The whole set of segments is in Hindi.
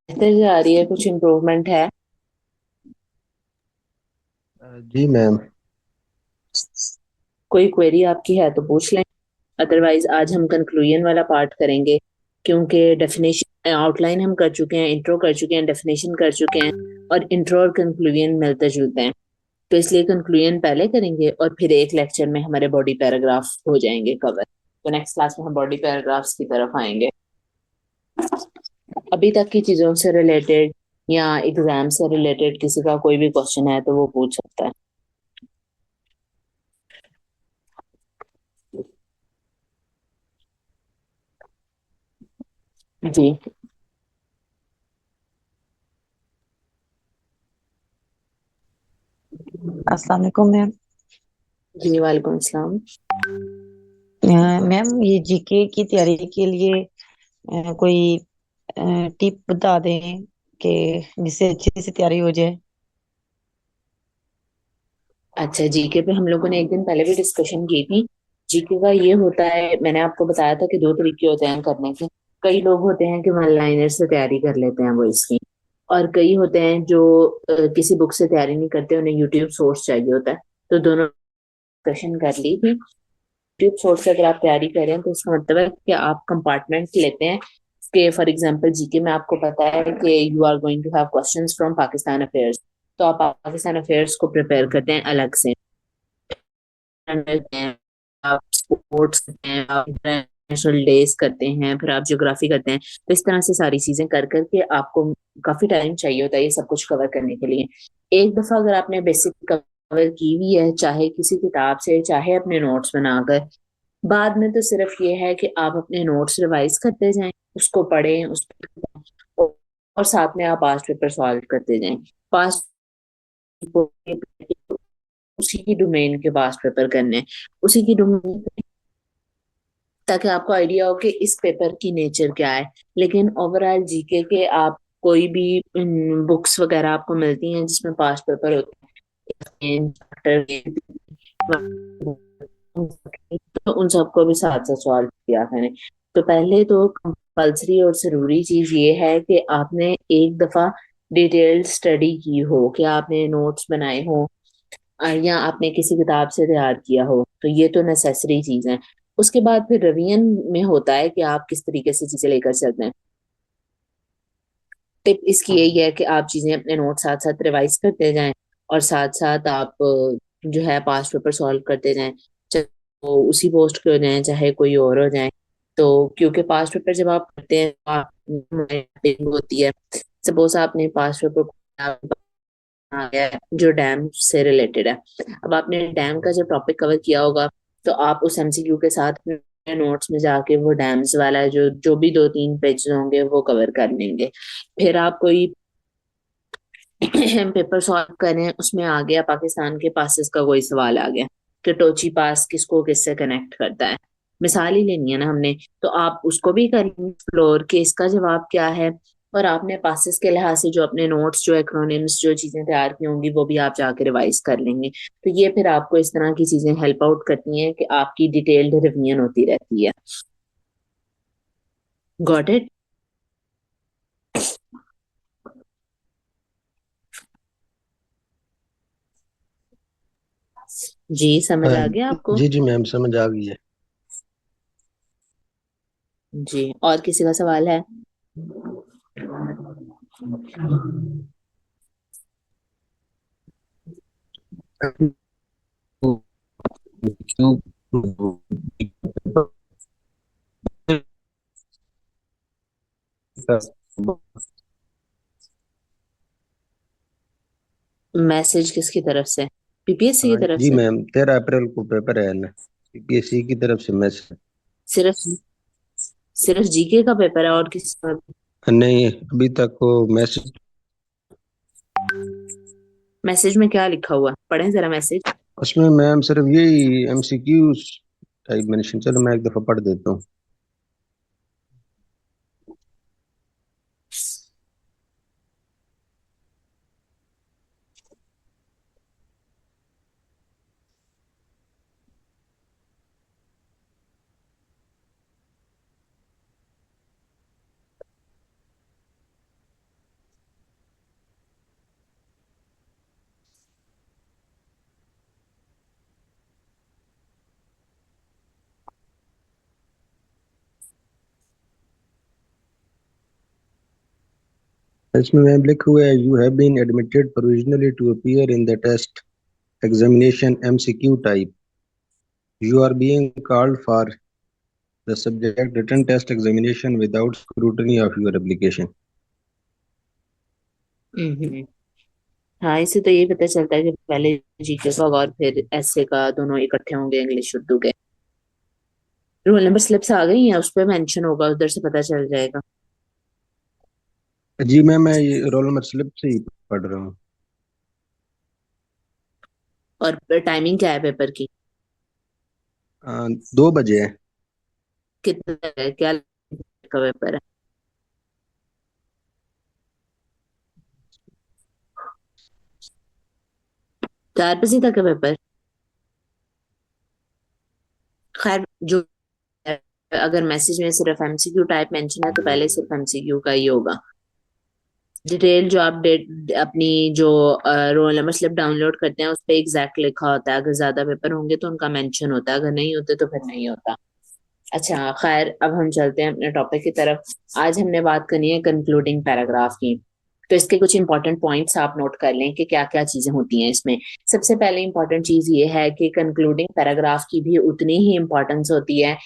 बेहतर जा रही है, कुछ इम्प्रूवमेंट है। जी मैम। कोई क्वेरी आपकी है तो पूछ लें। अदरवाइज आज हम कंक्लूजन वाला पार्ट करेंगे, क्योंकि डेफिनेशन आउटलाइन हम कर चुके हैं, इंट्रो कर चुके हैं, डेफिनेशन कर चुके हैं, और इंट्रो और कंक्लूजन मिलते जुलते हैं। तो इसलिए कंक्लूजन पहले करेंगे और फिर एक लेक्चर में हमारे बॉडी पैराग्राफ हो जाएंगे कवर। तो नेक्स्ट क्लास में हम बॉडी पैराग्राफ्स की तरफ आएंगे। अभी तक की चीजों से रिलेटेड या एग्जाम से रिलेटेड किसी का कोई भी क्वेश्चन है तो वो पूछ सकता है। जी। अस्सलाम वालेकुम मैम। जी वालेकुम अस्सलाम। मैम ये जीके की तैयारी के लिए कोई टिप बता दें कि जिससे अच्छे से तैयारी हो जाए। अच्छा, जीके पे हम लोगों ने एक दिन पहले भी डिस्कशन की थी। जीके का ये होता है, मैंने आपको बताया था कि दो तरीके होते हैं करने के। कई लोग होते हैं कि वन लाइनर से तैयारी कर लेते हैं वो इसकी, और कई होते हैं जो किसी बुक से तैयारी नहीं करते, उन्हें यूट्यूब सोर्स चाहिए होता है। तो दोनों डिस्कशन कर ली थी। यूट्यूब सोर्स से अगर आप तैयारी कर रहे हैं तो इसका मतलब है कि आप कंपार्टमेंट लेते हैं कि फॉर एग्जांपल जीके में आपको पता है कि you are going to have questions from Pakistan affairs. तो आप पाकिस्तान अफेयर्स को प्रिपेयर करते हैं अलग से, करते हैं, आप स्पोर्ट्स करते हैं, आप इंटरनेशनल डेज करते हैं, फिर आप ज्योग्राफी करते हैं। तो इस तरह से सारी चीजें कर करके आपको काफी टाइम चाहिए होता है ये सब कुछ कवर करने के लिए। एक दफा अगर आपने बेसिक कवर की हुई है, चाहे किसी किताब से चाहे अपने नोट्स बनाकर, बाद में तो सिर्फ ये है कि आप अपने नोट्स रिवाइज करते जाएं, उसको पढ़ें, उस और साथ में आप पास्ट पेपर सॉल्व करते जाएं। पास्ट उसी की डोमेन के पास पेपर करने हैं, उसी की डोमेन, ताकि आपको आइडिया हो कि इस पेपर की नेचर क्या है। लेकिन ओवरऑल जीके के आप कोई भी बुक्स वगैरह आपको मिलती हैं जिसमें पास्ट पेपर होते हैं, तो उन सबको भी साथ साथ सॉल्व किया करें। तो पहले तो कंपल्सरी और जरूरी चीज ये है कि आपने एक दफा डिटेल्ड स्टडी की हो, कि आपने नोट्स बनाए हो, या आपने किसी किताब से तैयार किया हो। तो ये तो नेसेसरी चीज है। उसके बाद फिर रिवीजन में होता है कि आप किस तरीके से चीजें लेकर चलते हैं। टिप इसकी यही है कि आप चीजें अपने नोट साथ साथ रिवाइज करते जाएं, और साथ साथ आप जो है पास्ट पेपर सॉल्व करते जाएं, चाहे वो उसी पोस्ट के हो जाए चाहे कोई और हो जाए। तो क्योंकि पास्ट पेपर जब आप करते हैं तो आप mapping होती है। सपोज आपने पास्ट पेपर आ गया है जो डैम से रिलेटेड है, अब आपने डैम का जब टॉपिक कवर किया होगा, तो आप उस एमसीक्यू के साथ अपने नोट्स में जाके वो डैम्स वाला जो जो भी दो तीन पेज होंगे वो कवर कर लेंगे। फिर आप कोई पेपर सॉल्व करें, उसमें आ गया पाकिस्तान के पासेस का कोई सवाल आ गया कि टोची पास किसको किससे कनेक्ट करता है, मिसाल ही लेनी है ना हमने। तो आप उसको भी करेंगे एक्सप्लोर कि इसका जवाब क्या है। और आपने पासेस के लिहाज से जो अपने नोट्स, जो एक्रोनिम्स, जो चीजें तैयार की होंगी वो भी आप जाके रिवाइज कर लेंगे। तो ये फिर आपको इस तरह की चीजें हेल्प आउट करती हैं कि आपकी डिटेल्ड रिवीजन होती रहती है। Got it? जी, समझ हाँ, आ गया आपको? जी जी मैम, समझ आ गई है। जी, और किसी का सवाल है? क्यों? मैसेज किसकी तरफ से? पीपीएससी की हाँ तरफ जी से? मैम, 13 अप्रैल को पेपर है ना, सीपीएसई की तरफ से मैसेज। सिर्फ सिर्फ जीके का पेपर है और किसी का? नहीं, अभी तक वो मैसेज। मैसेज में क्या लिखा हुआ है? पढ़ें जरा मैसेज। उसमें मैम सिर्फ यही एमसीक्यू टाइप मेंशन, चलो मैं एक दफा पढ़ देता हूँ। इसमें मैम लिखा हुआ है, you have been admitted provisionally to appear in the test examination MCQ type, you are being called for the subject written test examination without scrutiny of your application. Hmm. हाँ, इससे तो यही पता चलता है कि पहले जीके का और फिर ऐसे का दोनों इकट्ठे होंगे इंग्लिश उर्दू के। रोल नंबर स्लिप्स आ गई हैं, उस पर मेंशन होगा, उधर से पता चल जाएगा। जी मैम, मैं ये रोल नंबर स्लिप से ही पढ़ रहा हूँ। और टाइमिंग क्या है पेपर की? 2 बजे है। कितना है, क्या का पेपर है? 4 बजे तक है पेपर। खैर, जो अगर मैसेज में सिर्फ एमसीक्यू टाइप मेंशन है तो पहले सिर्फ एमसीक्यू का ही होगा। डिटेल जो आप डेट अपनी जो रोल नंबर स्लिप डाउनलोड करते हैं उस पर एग्जैक्ट लिखा होता है, अगर ज्यादा पेपर होंगे तो उनका मेंशन होता है, अगर नहीं होते तो फिर नहीं होता। अच्छा, खैर, अब हम चलते हैं अपने टॉपिक की तरफ। आज हमने बात करनी है कंक्लूडिंग पैराग्राफ की। तो इसके कुछ इंपॉर्टेंट पॉइंट्स आप नोट कर लें कि क्या क्या चीजें होती हैं इसमें। सबसे पहले इंपॉर्टेंट चीज ये है कि कंक्लूडिंग पैराग्राफ की भी उतनी ही इंपॉर्टेंस होती है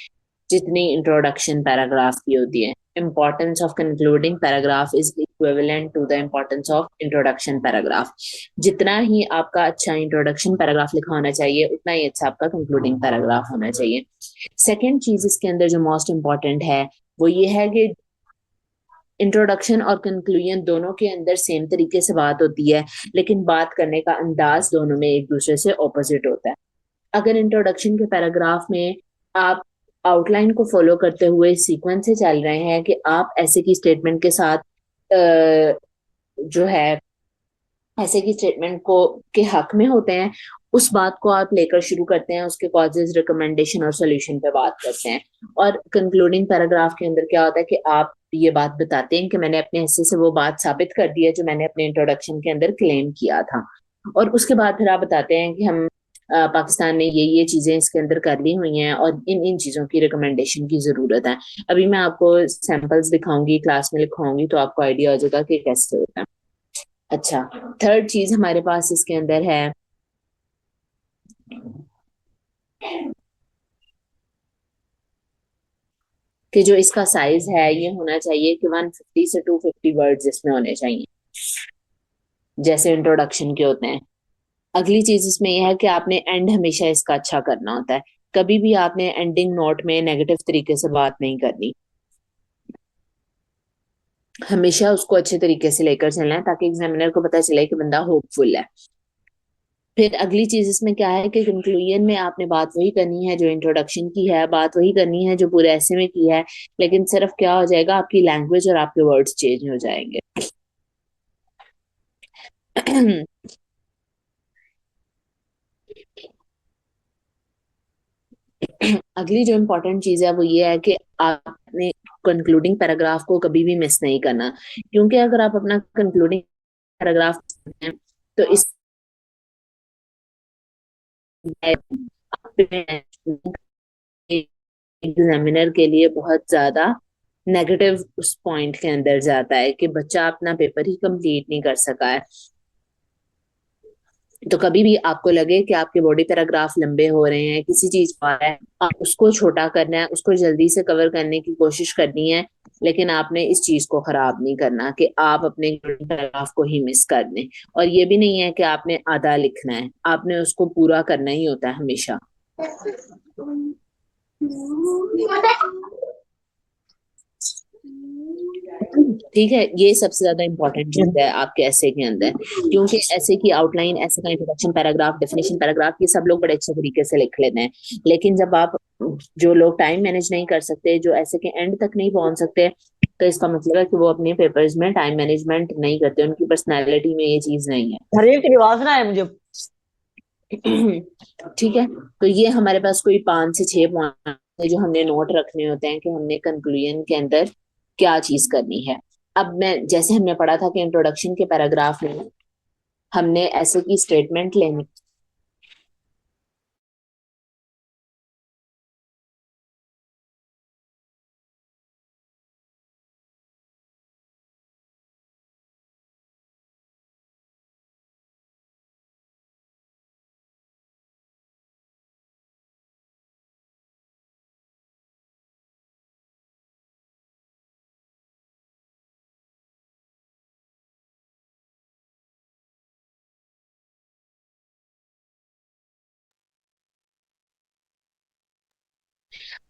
जितनी इंट्रोडक्शन पैराग्राफ की होती है। Importance of concluding paragraph is equivalent to the importance of introduction paragraph. जितना ही आपका अच्छा इंट्रोडक्शन पैराग्राफ लिखा होना चाहिए उतना ही अच्छा आपका कंक्लूडिंग पैराग्राफ होना चाहिए। सेकेंड चीज इसके अंदर जो मोस्ट इम्पॉर्टेंट है वो ये है कि इंट्रोडक्शन और कंक्लूजन दोनों के अंदर सेम तरीके से बात होती है, लेकिन बात करने का अंदाज दोनों में एक दूसरे से ऑपोजिट होता है। अगर इंट्रोडक्शन के पैराग्राफ में आप आउटलाइन को फॉलो करते हुए सीक्वेंस से चल रहे हैं कि आप ऐसे की स्टेटमेंट के साथ जो है ऐसे की स्टेटमेंट को के हक में होते हैं, उस बात को आप लेकर शुरू करते हैं, उसके कॉजेज, रिकमेंडेशन और सोल्यूशन पे बात करते हैं। और कंक्लूडिंग पैराग्राफ के अंदर क्या होता है कि आप ये बात बताते हैं कि मैंने अपने हिस्से से वो बात साबित कर दी है जो मैंने अपने इंट्रोडक्शन के अंदर क्लेम किया था। और उसके बाद फिर आप बताते हैं कि हम पाकिस्तान ने ये चीजें इसके अंदर कर ली हुई हैं और इन इन चीजों की रिकमेंडेशन की जरूरत है। अभी मैं आपको सैंपल्स दिखाऊंगी, क्लास में लिखवाऊंगी, तो आपको आइडिया हो जाएगा कि कैसे होता है। अच्छा, थर्ड चीज हमारे पास इसके अंदर है कि जो इसका साइज है ये होना चाहिए कि 150 से 250 वर्ड्स इसमें होने चाहिए, जैसे इंट्रोडक्शन के होते हैं। अगली चीज इसमें यह है कि आपने एंड हमेशा इसका अच्छा करना होता है। कभी भी आपने एंडिंग नोट में नेगेटिव तरीके से बात नहीं करनी, हमेशा उसको अच्छे तरीके से लेकर चलना है ताकि एग्जामिनर को पता चले कि बंदा होपफुल है। फिर अगली चीज इसमें क्या है कि कंक्लूजन में आपने बात वही करनी है जो इंट्रोडक्शन की है, बात वही करनी है जो पूरे ऐसे में की है, लेकिन सिर्फ क्या हो जाएगा, आपकी लैंग्वेज और आपके वर्ड्स चेंज हो जाएंगे। अगली जो इम्पोर्टेंट चीज है वो ये है कि आपने कंक्लूडिंग पैराग्राफ को कभी भी मिस नहीं करना, क्योंकि अगर आप अपना कंक्लूडिंग पैराग्राफ तो इस एग्जामिनर के लिए बहुत ज्यादा नेगेटिव उस पॉइंट के अंदर जाता है कि बच्चा अपना पेपर ही कंप्लीट नहीं कर सका है। तो कभी भी आपको लगे कि आपके बॉडी पैराग्राफ लंबे हो रहे हैं, किसी चीज पर है, आप उसको छोटा करना है, उसको जल्दी से कवर करने की कोशिश करनी है, लेकिन आपने इस चीज को खराब नहीं करना कि आप अपने पैराग्राफ को ही मिस कर दें। और ये भी नहीं है कि आपने आधा लिखना है, आपने उसको पूरा करना ही होता है हमेशा। ठीक है, ये सबसे ज्यादा इंपॉर्टेंट चीज है आपके ऐसे के अंदर, क्योंकि ऐसे की आउटलाइन, ऐसे का इंट्रोडक्शन पैराग्राफ, डेफिनेशन पैराग्राफ, ये सब लोग बड़े अच्छे तरीके से लिख लेते हैं, लेकिन जब आप जो लोग टाइम मैनेज नहीं कर सकते, जो ऐसे के एंड तक नहीं पहुंच सकते, तो इसका मतलब है कि वो अपने पेपर्स में टाइम मैनेजमेंट नहीं करते, उनकी पर्सनैलिटी में ये चीज नहीं हर एक रिवाज ना है मुझे। है। ठीक है, तो ये हमारे पास कोई 5 से 6 पॉइंट है जो हमने नोट रखने होते हैं कि हमने कंक्लूजन के अंदर क्या चीज करनी है। अब मैं, जैसे हमने पढ़ा था कि इंट्रोडक्शन के पैराग्राफ में हमने ऐसे की स्टेटमेंट लेनी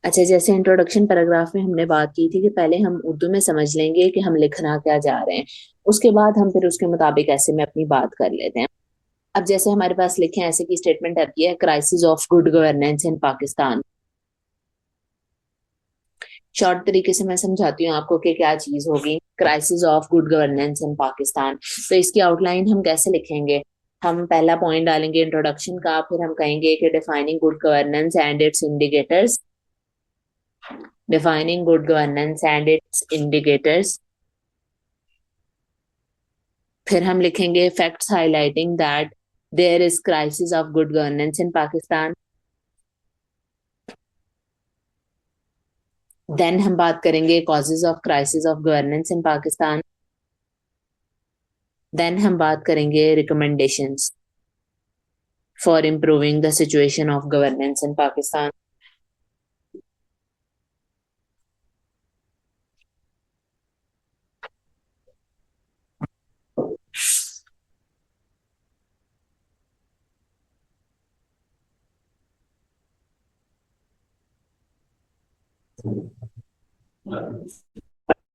अच्छा, जैसे इंट्रोडक्शन पैराग्राफ में हमने बात की थी कि पहले हम उर्दू में समझ लेंगे कि हम लिखना क्या जा रहे हैं, उसके बाद हम फिर उसके मुताबिक ऐसे में अपनी बात कर लेते हैं। अब जैसे हमारे पास लिखे हैं, ऐसे की स्टेटमेंट आती है, crisis of good governance in Pakistan. Short तरीके से मैं समझाती हूँ आपको कि क्या चीज होगी crisis of good governance in Pakistan. तो इसकी आउटलाइन हम कैसे लिखेंगे? हम पहला पॉइंट डालेंगे इंट्रोडक्शन का, फिर हम कहेंगे कि defining good governance and its indicators, defining good governance and its indicators. फिर हम लिखेंगे facts highlighting that there is crisis of good governance in Pakistan. Then हम बात करेंगे causes of crisis of governance in Pakistan. Then हम बात करेंगे recommendations for improving the situation of governance in Pakistan.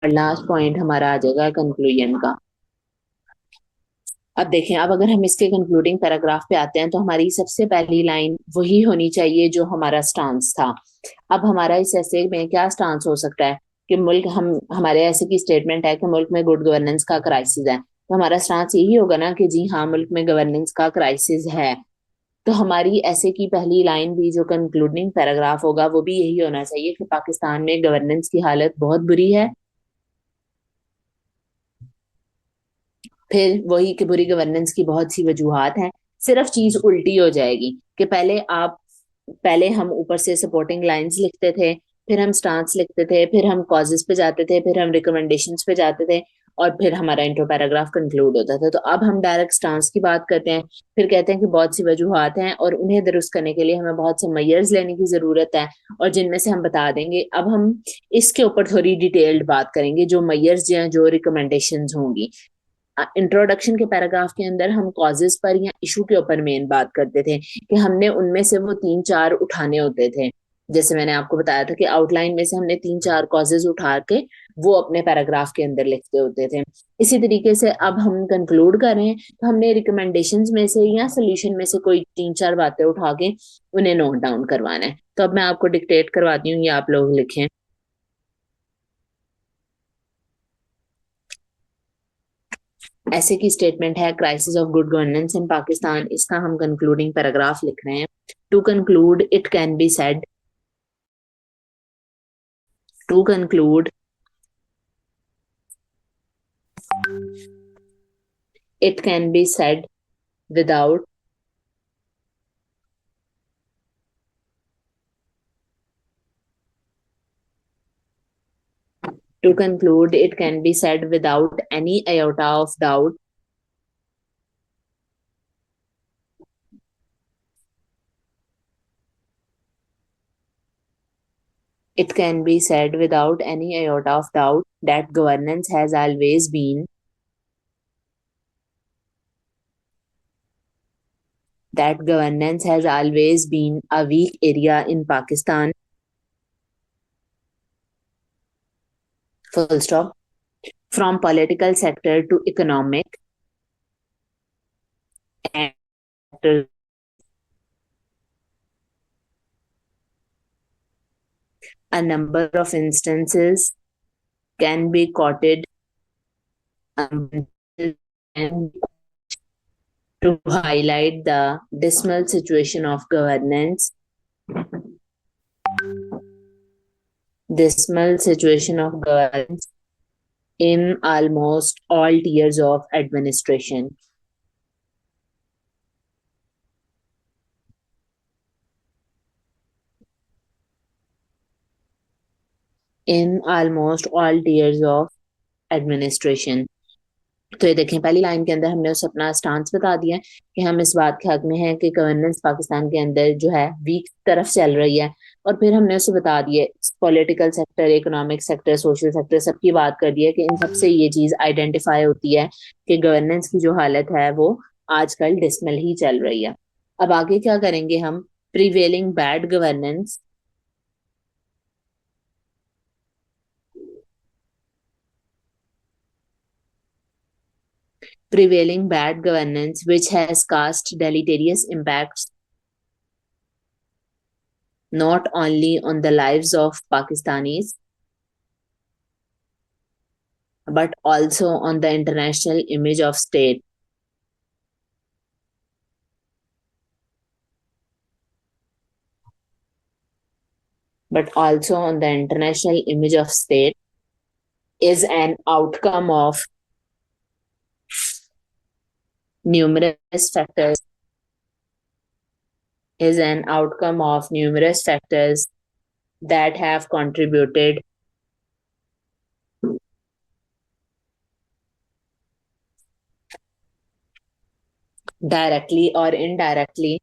और लास्ट पॉइंट हमारा आ जाएगा कंक्लूजन का। अब देखें, अब अगर हम इसके कंक्लूडिंग पैराग्राफ पे आते हैं तो हमारी सबसे पहली लाइन वही होनी चाहिए जो हमारा स्टांस था। अब हमारा इस ऐसे में क्या स्टांस हो सकता है कि मुल्क, हम हमारे ऐसे की स्टेटमेंट है कि मुल्क में गुड गवर्नेंस का क्राइसिस है, तो हमारा स्टांस यही होगा ना कि जी हाँ, मुल्क में गवर्नेंस का क्राइसिस है। तो हमारी ऐसे की पहली लाइन भी जो कंक्लूडिंग पैराग्राफ होगा वो भी यही होना चाहिए कि पाकिस्तान में गवर्नेंस की हालत बहुत बुरी है। फिर वही कि बुरी गवर्नेंस की बहुत सी वजूहात हैं। सिर्फ चीज उल्टी हो जाएगी कि पहले हम ऊपर से सपोर्टिंग लाइंस लिखते थे, फिर हम स्टांस लिखते थे, फिर हम कॉजेस पे जाते थे, फिर हम रिकमेंडेशंस पे जाते थे, और फिर हमारा इंट्रो पैराग्राफ कंक्लूड होता था। तो अब हम डायरेक्ट स्टांस की बात करते हैं, फिर कहते हैं कि बहुत सी वजूहात हैं और उन्हें दुरुस्त करने के लिए हमें बहुत से मेजर्स लेने की जरूरत है, और जिनमें से हम बता देंगे। अब हम इसके ऊपर थोड़ी डिटेल्ड बात करेंगे, जो मेजर्स या जो रिकमेंडेशंस होंगी। इंट्रोडक्शन के पैराग्राफ के अंदर हम कॉजेज पर या इशू के ऊपर मेन बात करते थे कि हमने उनमें से वो तीन चार उठाने होते थे। जैसे मैंने आपको बताया था कि आउटलाइन में से हमने तीन चार कॉजेज उठा के वो अपने पैराग्राफ के अंदर लिखते होते थे। इसी तरीके से अब हम कंक्लूड कर रहे हैं तो हमने रिकमेंडेशंस में से या सोल्यूशन में से कोई तीन चार बातें उठा के उन्हें नोट डाउन करवाना है। तो अब मैं आपको डिक्टेट करवाती हूँ, ये आप लोग लिखें। ऐसे की स्टेटमेंट है, crisis of good governance in Pakistan, इसका हम कंक्लूडिंग पैराग्राफ लिख रहे हैं। To conclude it can be said, to conclude it can be said without to conclude it can be said without any iota of doubt it can be said without any iota of doubt that governance has always been a weak area in Pakistan, full stop. From political sector to economic and a number of instances can be quoted um, and to highlight the dismal situation of governance, dismal situation of governance in almost all tiers of administration. In almost all tiers of administration. तो ये देखें, पहली लाइन के अंदर हमने उसे अपना स्टांस बता दिया कि हम इस बात के हक में हैं कि गवर्नेंस पाकिस्तान के अंदर जो है वीक तरफ चल रही है, और फिर हमने उसे बता दिया political sector, economic sector, social sector, सबकी बात कर दी है कि इन सबसे ये चीज आइडेंटिफाई होती है कि गवर्नेंस की जो हालत है वो आजकल डिसमल ही चल रही है। अब आगे क्या करेंगे हम? Prevailing bad governance prevailing bad governance which has cast deleterious impacts not only on the lives of Pakistanis but also on the international image of state. But also on the international image of state is an outcome of numerous factors that have contributed directly or indirectly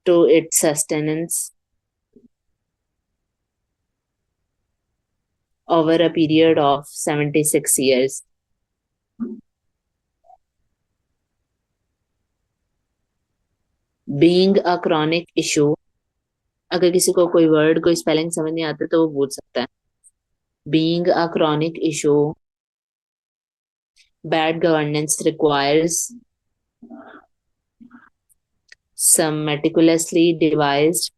to its sustenance over a period of 76 years. Being a chronic issue, अगर किसी को कोई वर्ड कोई स्पेलिंग समझ नहीं आता तो वो पूछ सकता है. Being a chronic issue, bad governance requires some meticulously devised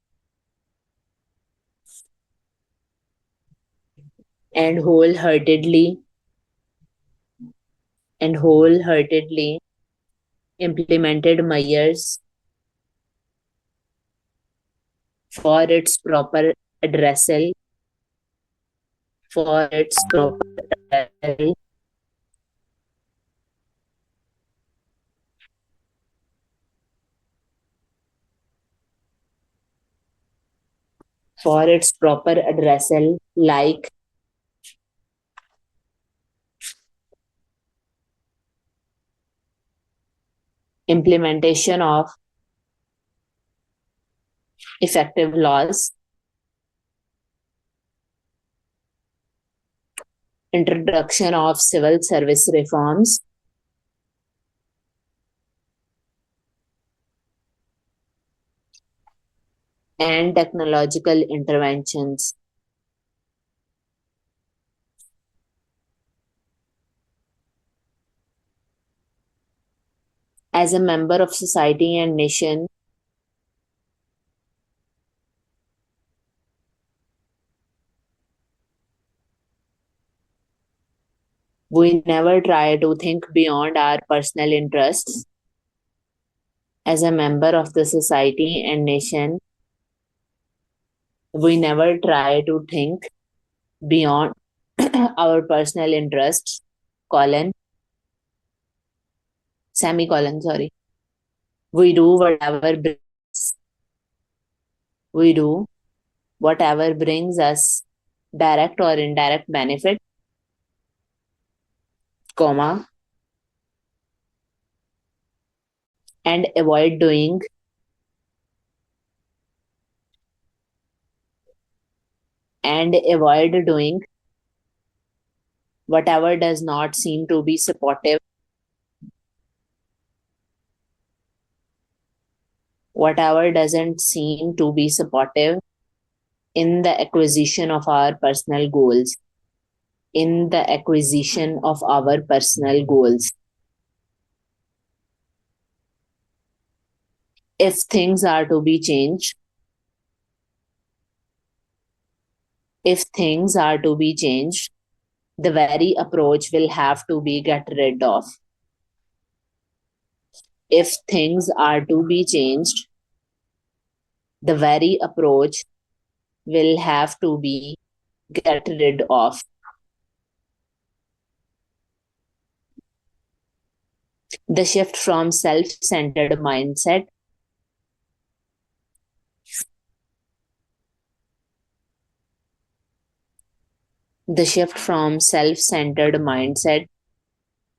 and wholeheartedly implemented measures for its proper addressal for its proper addressal, like implementation of effective laws, introduction of civil service reforms, and technological interventions. As a member of society and nation, we never try to think beyond our personal interests. As a member of the society and nation, we never try to think beyond our personal interests, semicolon, sorry. We do whatever brings us direct or indirect benefit, comma, and avoid doing whatever does not seem to be supportive, whatever doesn't seem to be supportive in the acquisition of our personal goals. If things are to be changed, the very approach will have to be get rid of. If things are to be changed, the very approach will have to be get rid of. The shift from self-centered mindset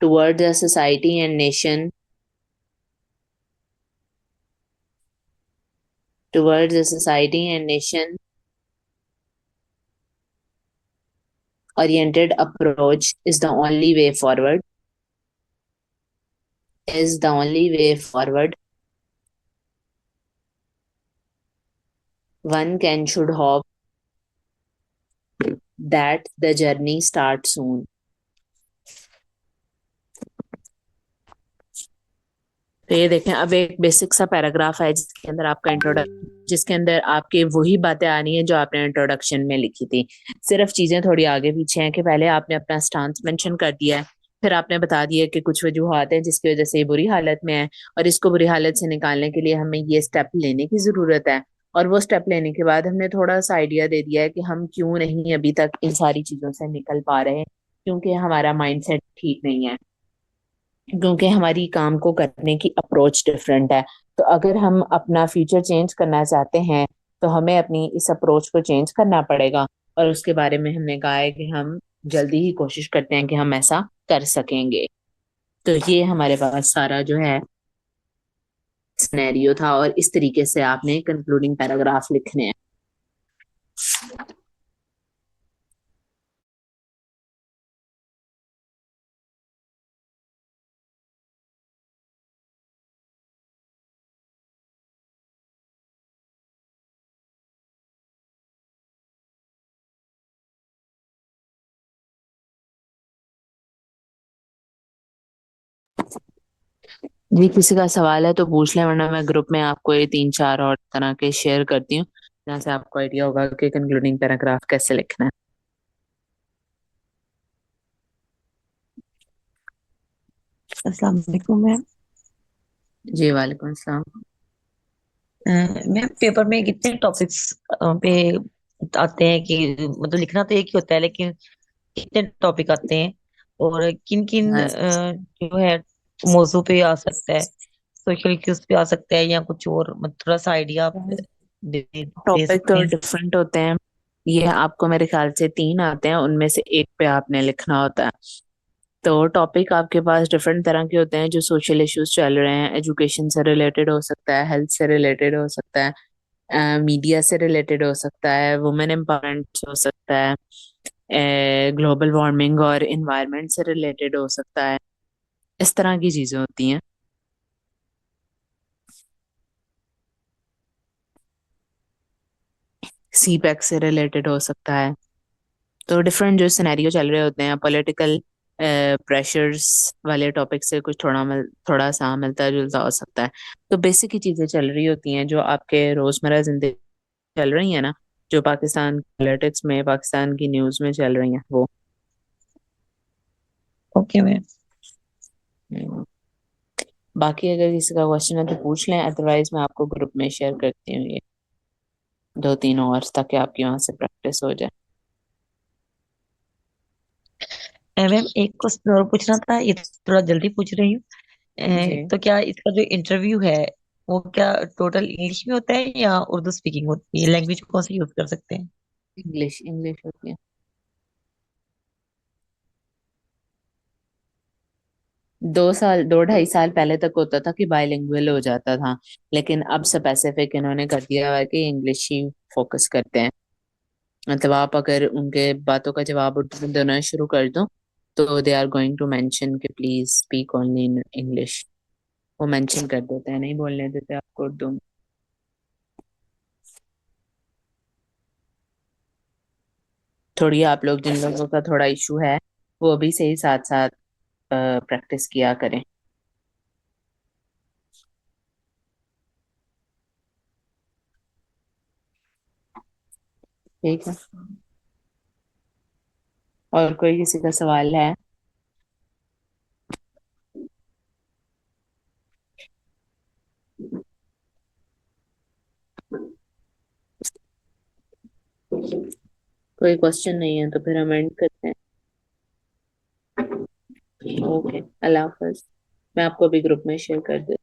towards a society and nation oriented approach is the only way forward. One can should hope that the journey starts soon. तो ये देखें, अब एक बेसिक सा पैराग्राफ है जिसके अंदर आपका इंट्रोडक्शन, जिसके अंदर आपके वही बातें आनी है जो आपने इंट्रोडक्शन में लिखी थी। सिर्फ चीजें थोड़ी आगे पीछे हैं कि पहले आपने अपना स्टांस मेंशन कर दिया है, फिर आपने बता दिया कि कुछ वजूहात हैं जिसकी वजह से ये बुरी हालत में है, और इसको बुरी हालत से निकालने के लिए हमें ये स्टेप लेने की जरूरत है। और वो स्टेप लेने के बाद हमने थोड़ा सा आइडिया दे दिया है कि हम क्यों नहीं अभी तक इन सारी चीजों से निकल पा रहे हैं, क्योंकि हमारा माइंडसेट ठीक नहीं है, क्योंकि हमारी काम को करने की अप्रोच डिफरेंट है। तो अगर हम अपना फ्यूचर चेंज करना चाहते हैं तो हमें अपनी इस अप्रोच को चेंज करना पड़ेगा, और उसके बारे में हमने कहा है कि हम जल्दी ही कोशिश करते हैं कि हम ऐसा कर सकेंगे। तो ये हमारे पास सारा जो है सिनेरियो था, और इस तरीके से आपने कंक्लूडिंग पैराग्राफ लिखने हैं। जी, किसी का सवाल है तो पूछ लें, वरना मैं ग्रुप में आपको ये 3-4 और तरह के शेयर करती हूँ, जहाँ से आपको आइडिया होगा कि कंक्लूडिंग पैराग्राफ कैसे लिखना है। अस्सलाम वालेकुम मैम। जी, वालेकुम अस्सलाम। मैम पेपर में कितने टॉपिक्स पे आते हैं कि मतलब लिखना तो एक ही होता है, लेकिन कितने टॉपिक आते हैं और किन किन हाँ, जो है मौजू पे आ सकता है, सोशल इश्यूज पे आ सकता है या कुछ और, मतलब थोड़ा सा आइडिया आप दे टॉपिक सकते तो हैं। डिफरेंट होते हैं। ये आपको मेरे ख्याल से 3 आते हैं, उनमें से एक पे आपने लिखना होता है। तो टॉपिक आपके पास डिफरेंट तरह के होते हैं। जो सोशल इश्यूज चल रहे हैं, एजुकेशन से रिलेटेड हो सकता है, हेल्थ से रिलेटेड हो सकता है, मीडिया से रिलेटेड हो सकता है, वुमेन एम्पावरमेंट हो सकता है, ग्लोबल वार्मिंग और इन्वायरमेंट से रिलेटेड हो सकता है। इस तरह की चीजें होती हैं। सी पैक से रिलेटेड हो सकता है। तो डिफरेंट जो सिनेरियो चल रहे होते हैं, पॉलिटिकल प्रेशर्स वाले टॉपिक से कुछ थोड़ा सा मिलता जुलता हो सकता है। तो बेसिक ही चीजें चल रही होती हैं जो आपके रोजमर्रा जिंदगी चल रही है ना, जो पाकिस्तान पॉलिटिक्स में, पाकिस्तान की न्यूज में चल रही हैं वो। Okay ma'am. हम्म, बाकी अगर किसी का क्वेश्चन है तो पूछ लें, अदरवाइज मैं आपको ग्रुप में शेयर करती हूँ ये 2-3 और, ताकि आपकी वहां से प्रैक्टिस हो जाए। मैम एक क्वेश्चन और पूछना था, ये थोड़ा जल्दी पूछ रही हूँ। जी, तो क्या इसका जो इंटरव्यू है वो क्या टोटल इंग्लिश में होता है या उर्दू स्पीकिंग होती है? लैंग्वेज कौन सी यूज कर सकते हैं? इंग्लिश इंग्लिश होती है। 2-2.5 साल पहले तक होता था कि बाइलिंगुअल हो जाता था, लेकिन अब स्पेसिफिक इन्होंने कर दिया है कि इंग्लिश ही फोकस करते हैं। मतलब आप अगर उनके बातों का जवाब उर्दू में देना शुरू कर दो तो they are going to mention कि please speak only in English. वो मेंशन कर देते हैं, नहीं बोलने देते आपको उर्दू में। थोड़ी आप लोग, जिन लोगों का थोड़ा इशू है, वो भी सही साथ साथ प्रैक्टिस किया करें। ठीक है। और कोई किसी का सवाल है? कोई क्वेश्चन नहीं है तो फिर हम एंड करते हैं। ओके, अल्लाह हाफिज। मैं आपको अभी ग्रुप में शेयर कर देती हूँ।